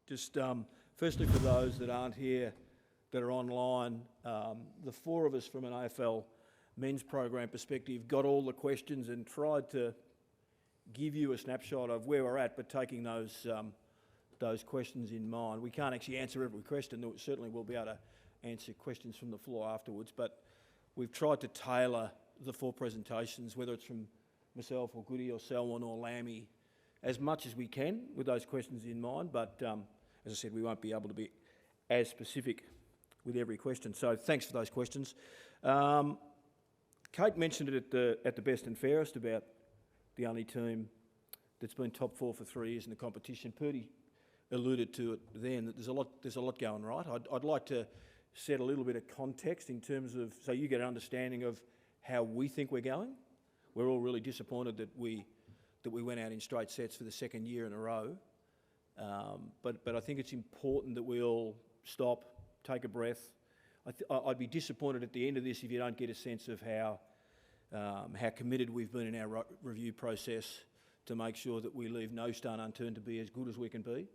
Just firstly, for those that aren't here, that are online, the four of us from an AFL men's program perspective got all the questions and tried to give you a snapshot of where we're at, but taking those questions in mind. We can't actually answer every question. Certainly we'll be able to answer questions from the floor afterwards, but we've tried to tailor the four presentations, whether it's from myself or Goody or Selwyn or Lammy, as much as we can with those questions in mind, but as I said, we won't be able to be as specific with every question. So thanks for those questions. Kate mentioned it at the best and fairest about the only team that's been top four for 3 years in the competition. Purdy alluded to it then, that there's a lot going right. I'd like to set a little bit of context in terms of, so you get an understanding of how we think we're going. We're all really disappointed that we went out in straight sets for the second year in a row. But I think it's important that we all stop, take a breath. I'd be disappointed at the end of this if you don't get a sense of how committed we've been in our review process to make sure that we leave no stone unturned to be as good as we can be.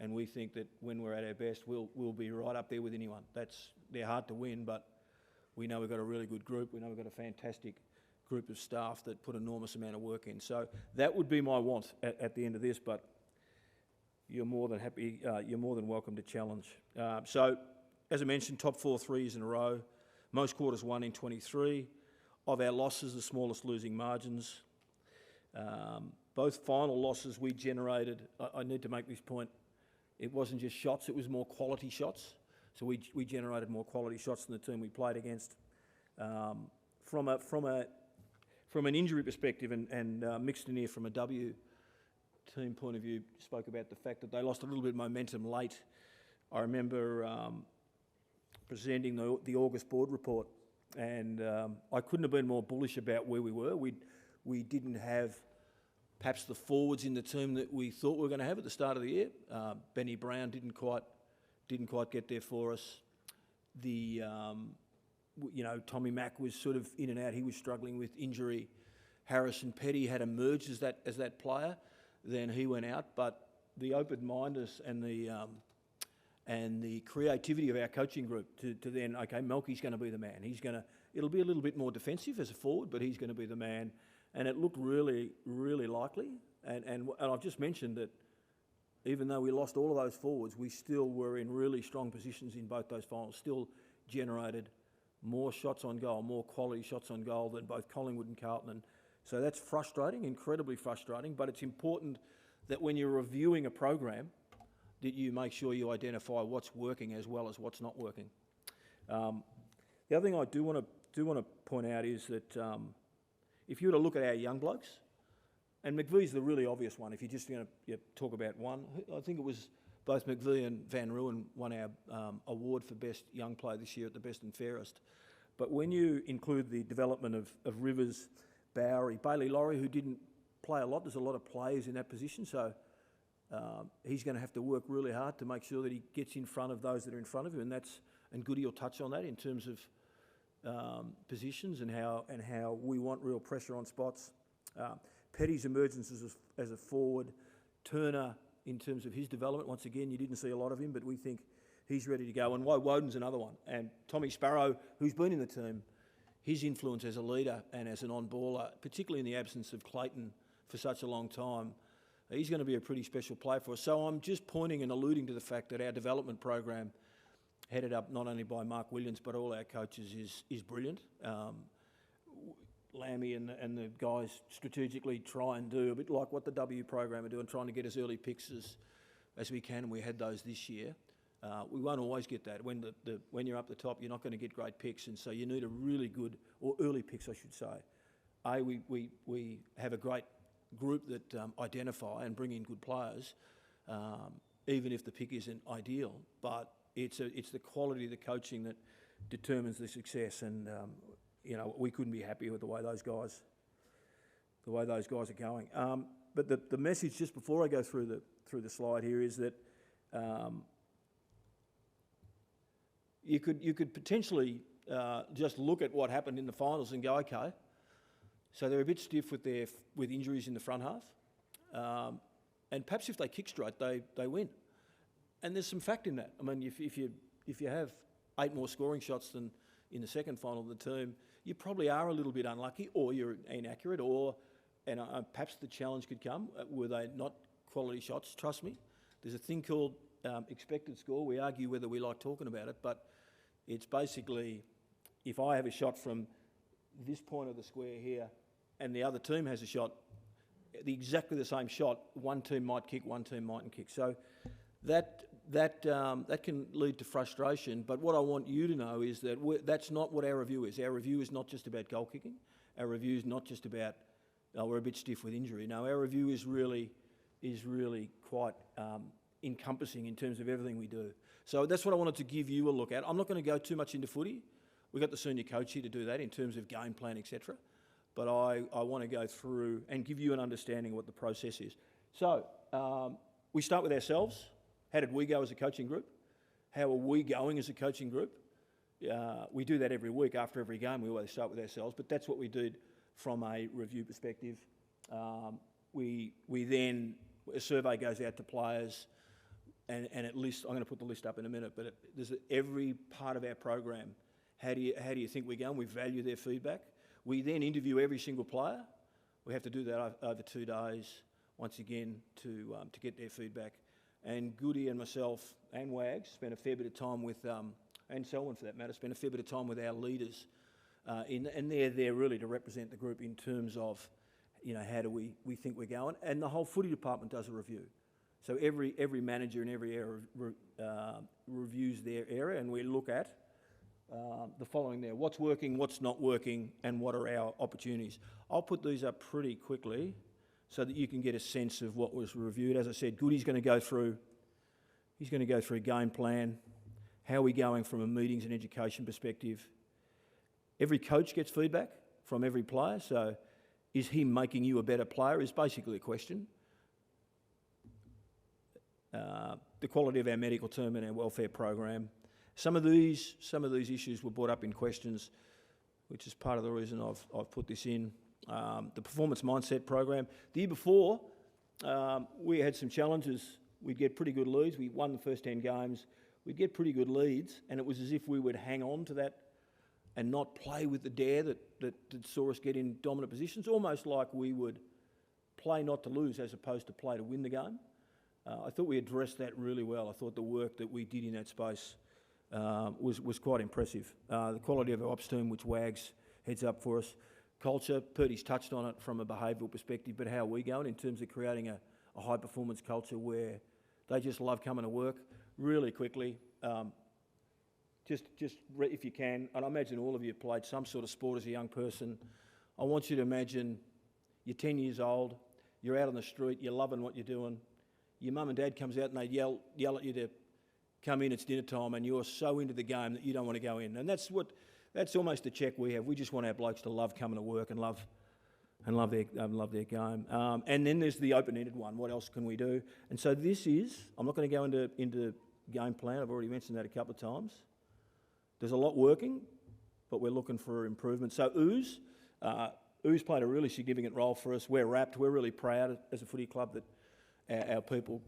And we think that when we're at our best, we'll be right up there with anyone. They're hard to win, but we know we've got a really good group. We know we've got a fantastic group of staff that put an enormous amount of work in. So that would be my want at the end of this, but you're more than happy, you're more than welcome to challenge. So, as I mentioned, top 4 3 years in a row, most quarters won in 23. Of our losses, the smallest losing margins. Both final losses we generated, I need to make this point, it wasn't just shots, it was more quality shots. So we generated more quality shots than the team we played against. From an injury perspective, and mixed in here from a W team point of view, spoke about the fact that they lost a little bit of momentum late. I remember presenting the August board report, and I couldn't have been more bullish about where we were. We didn't have perhaps the forwards in the team that we thought we were going to have at the start of the year. Benny Brown didn't quite get there for us. Tommy Mack was sort of in and out. He was struggling with injury. Harrison Petty had emerged as that player. Then he went out. But the open-mindedness and the creativity of our coaching group to then, okay, Melky's going to be the man. It'll be a little bit more defensive as a forward, but he's going to be the man. And it looked really, really likely. And I've just mentioned that even though we lost all of those forwards, we still were in really strong positions in both those finals, still generated more shots on goal, more quality shots on goal than both Collingwood and Carlton. And so that's frustrating, incredibly frustrating, but it's important that when you're reviewing a program that you make sure you identify what's working as well as what's not working. The other thing I do want to point out is that if you were to look at our young blokes, and McVee's the really obvious one, if you're just going to talk about one, I think it was both McVee and Van Ruin won our award for best young player this year at the best and fairest. But when you include the development of Rivers, Bowery, Bailey Laurie, who didn't play a lot, there's a lot of players in that position, so he's going to have to work really hard to make sure that he gets in front of those that are in front of him, and Goody will touch on that in terms of positions and how we want real pressure on spots. Petty's emergence as a forward. Turner, in terms of his development, once again, you didn't see a lot of him, but we think he's ready to go. And Woden's another one. And Tommy Sparrow, who's been in the team, his influence as a leader and as an on-baller, particularly in the absence of Clayton for such a long time, he's going to be a pretty special player for us. So I'm just pointing and alluding to the fact that our development program, headed up not only by Mark Williams but all our coaches, is brilliant. Lammy and the guys strategically try and do a bit like what the W program are doing, trying to get as early picks as we can, and we had those this year. We won't always get that. When you're up the top, you're not going to get great picks, and so you need a really good, or early picks, I should say. We have a great group that identify and bring in good players, even if the pick isn't ideal. But it's the quality of the coaching that determines the success, and we couldn't be happier with the way those guys are going. But the message, just before I go through the slide here, is that you could potentially just look at what happened in the finals and go, okay, so they're a bit stiff with injuries in the front half, and perhaps if they kick straight, they win. And there's some fact in that. I mean, if you have 8 more scoring shots than in the second final of the term, you probably are a little bit unlucky, or you're inaccurate, and perhaps the challenge could come. Were they not quality shots? Trust me. There's a thing called expected score. We argue whether we like talking about it, but it's basically, if I have a shot from this point of the square here and the other team has a shot, exactly the same shot, one team might kick, one team mightn't kick. So that can lead to frustration. But what I want you to know is that that's not what our review is. Our review is not just about goal kicking. Our review is not just about, we're a bit stiff with injury. No, our review is really quite encompassing in terms of everything we do. So that's what I wanted to give you a look at. I'm not going to go too much into footy. We've got the senior coach here to do that in terms of game plan, etc. But I want to go through and give you an understanding of what the process is. So we start with ourselves. How did we go as a coaching group? How are we going as a coaching group? We do that every week after every game. We always start with ourselves, but that's what we did from a review perspective. We then, a survey goes out to players, and it lists, I'm going to put the list up in a minute, but there's every part of our program. How do you think we're going? We value their feedback. We then interview every single player. We have to do that over 2 days, once again, to get their feedback. And Goody and myself and Wags spent a fair bit of time with, and Selwyn for that matter, spent a fair bit of time with our leaders. And they're there really to represent the group in terms of, how do we think we're going. And the whole footy department does a review. So every manager in every area reviews their area, and we look at the following there: what's working, what's not working, and what are our opportunities. I'll put these up pretty quickly so that you can get a sense of what was reviewed. As I said, Goody's going to go through. He's going to go through game plan. How are we going from a meetings and education perspective? Every coach gets feedback from every player. So, is he making you a better player? Is basically a question. The quality of our medical team and our welfare program. Some of these issues were brought up in questions, which is part of the reason I've put this in. The performance mindset program. The year before, we had some challenges. We'd get pretty good leads. We won the first 10 games. We'd get pretty good leads, and it was as if we would hang on to that and not play with the dare that saw us get in dominant positions, almost like we would play not to lose as opposed to play to win the game. I thought we addressed that really well. I thought the work that we did in that space was quite impressive. The quality of our ops team, which Wags heads up for us. Culture, Purdy's touched on it from a behavioural perspective, but how are we going in terms of creating a high-performance culture where they just love coming to work? Really quickly, just if you can, and I imagine all of you played some sort of sport as a young person. I want you to imagine you're 10 years old, you're out on the street, you're loving what you're doing. Your mum and dad comes out and they yell at you to come in, it's dinner time, and you're so into the game that you don't want to go in. And that's almost the check we have. We just want our blokes to love coming to work and love their game. And then there's the open-ended one. What else can we do? And so this is, I'm not going to go into game plan. I've already mentioned that a couple of times. There's a lot working, but we're looking for improvement. So Ooze played a really significant role for us. We're wrapped. We're really proud as a footy club that our people...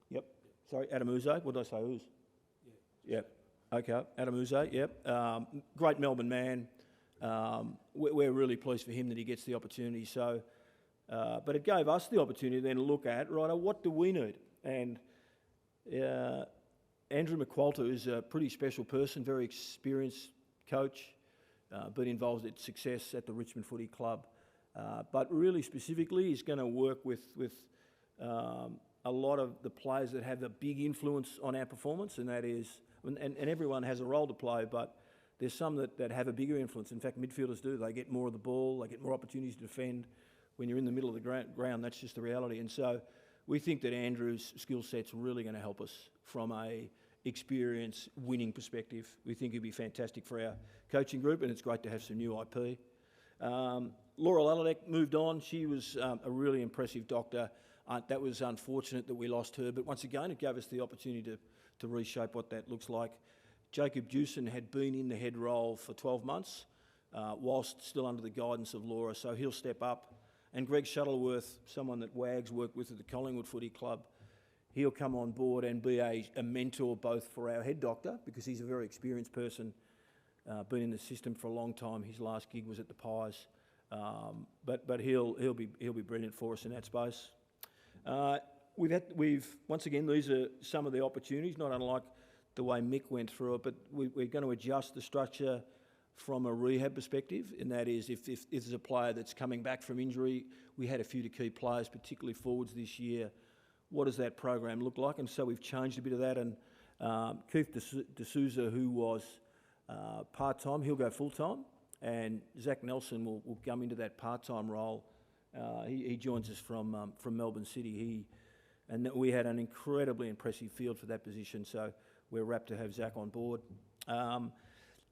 Yep. Sorry, Adam Uzo. What did I say, Ooze? Yeah. Yep. Okay, Adam Uzo, yep. Great Melbourne man. We're really pleased for him that he gets the opportunity. So, but it gave us the opportunity then to look at, right, what do we need? And Andrew McQualter is a pretty special person, very experienced coach, been involved in success at the Richmond Footy Club. But really specifically, he's going to work with a lot of the players that have a big influence on our performance, and that is, and everyone has a role to play, but there's some that have a bigger influence. In fact, midfielders do. They get more of the ball, they get more opportunities to defend. When you're in the middle of the ground, that's just the reality. And so we think that Andrew's skill set's really going to help us from a experience winning perspective. We think he'd be fantastic for our coaching group, and it's great to have some new IP. Laura Laladek moved on. She was a really impressive doctor. That was unfortunate that we lost her, but once again, it gave us the opportunity to reshape what that looks like. Jacob Jewson had been in the head role for 12 months, whilst still under the guidance of Laura, so he'll step up. And Greg Shuttleworth, someone that Wags worked with at the Collingwood Footy Club, he'll come on board and be a mentor both for our head doctor, because he's a very experienced person, been in the system for a long time. His last gig was at the Pies, but he'll be brilliant for us in that space. We've once again, these are some of the opportunities, not unlike the way Mick went through it, but we're going to adjust the structure from a rehab perspective, and that is if there's a player that's coming back from injury, we had a few to key players, particularly forwards this year. What does that program look like? And so we've changed a bit of that, and Keith D'Souza, who was part-time, he'll go full-time, and Zach Nelson will come into that part-time role. He joins us from Melbourne City. And we had an incredibly impressive field for that position, so we're rapt to have Zach on board.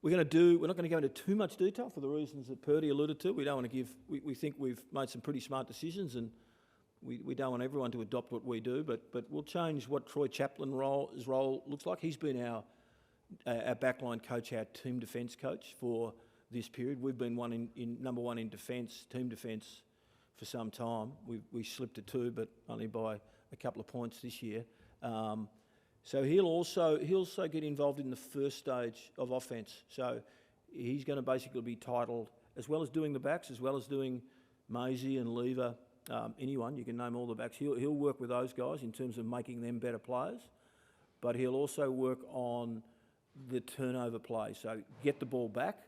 We're not going to go into too much detail for the reasons that Purdy alluded to. We don't want to give. We think we've made some pretty smart decisions, and we don't want everyone to adopt what we do. But we'll change what Troy Chaplin's role looks like. He's been our backline coach, our team defence coach for this period. We've been number one in defence, team defence, for some time. We slipped to 2, but only by a couple of points this year. So he'll also get involved in the first stage of offence. So he's going to basically be titled, as well as doing the backs, as well as doing Maisie and Lever, anyone, you can name all the backs. He'll work with those guys in terms of making them better players, but he'll also work on the turnover play. So get the ball back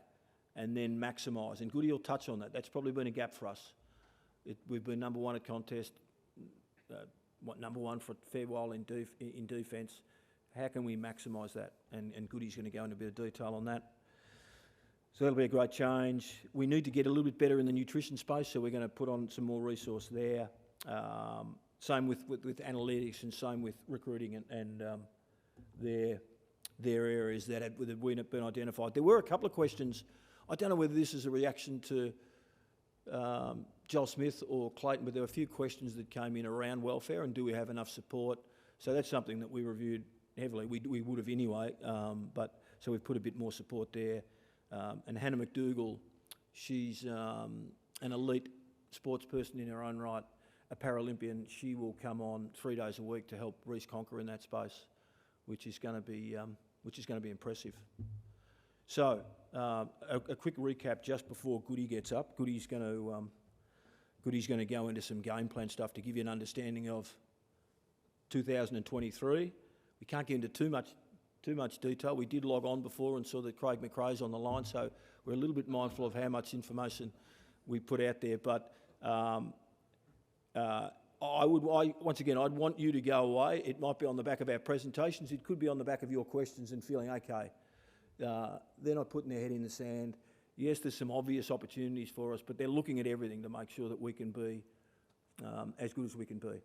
and then maximise. And Goody will touch on that. That's probably been a gap for us. We've been number one at contest, number one for a fair while in defence. How can we maximise that? And Goody's going to go into a bit of detail on that. So that'll be a great change. We need to get a little bit better in the nutrition space, so we're going to put on some more resource there. Same with analytics, and same with recruiting and their areas that have been identified. There were a couple of questions. I don't know whether this is a reaction to Joel Smith or Clayton, but there were a few questions that came in around welfare and do we have enough support. So that's something that we reviewed heavily. We would have anyway, but so we've put a bit more support there. And Hannah McDougall, she's an elite sports person in her own right, a Paralympian. She will come on 3 days a week to help Reece conquer in that space, which is going to be impressive. So a quick recap just before Goody gets up. Goody's going to go into some game plan stuff to give you an understanding of 2023. We can't get into too much detail. We did log on before and saw that Craig McRae's on the line, so we're a little bit mindful of how much information we put out there. But once again, I'd want you to go away. It might be on the back of our presentations. It could be on the back of your questions and feeling okay. They're not putting their head in the sand. Yes, there's some obvious opportunities for us, but they're looking at everything to make sure that we can be as good as we can be.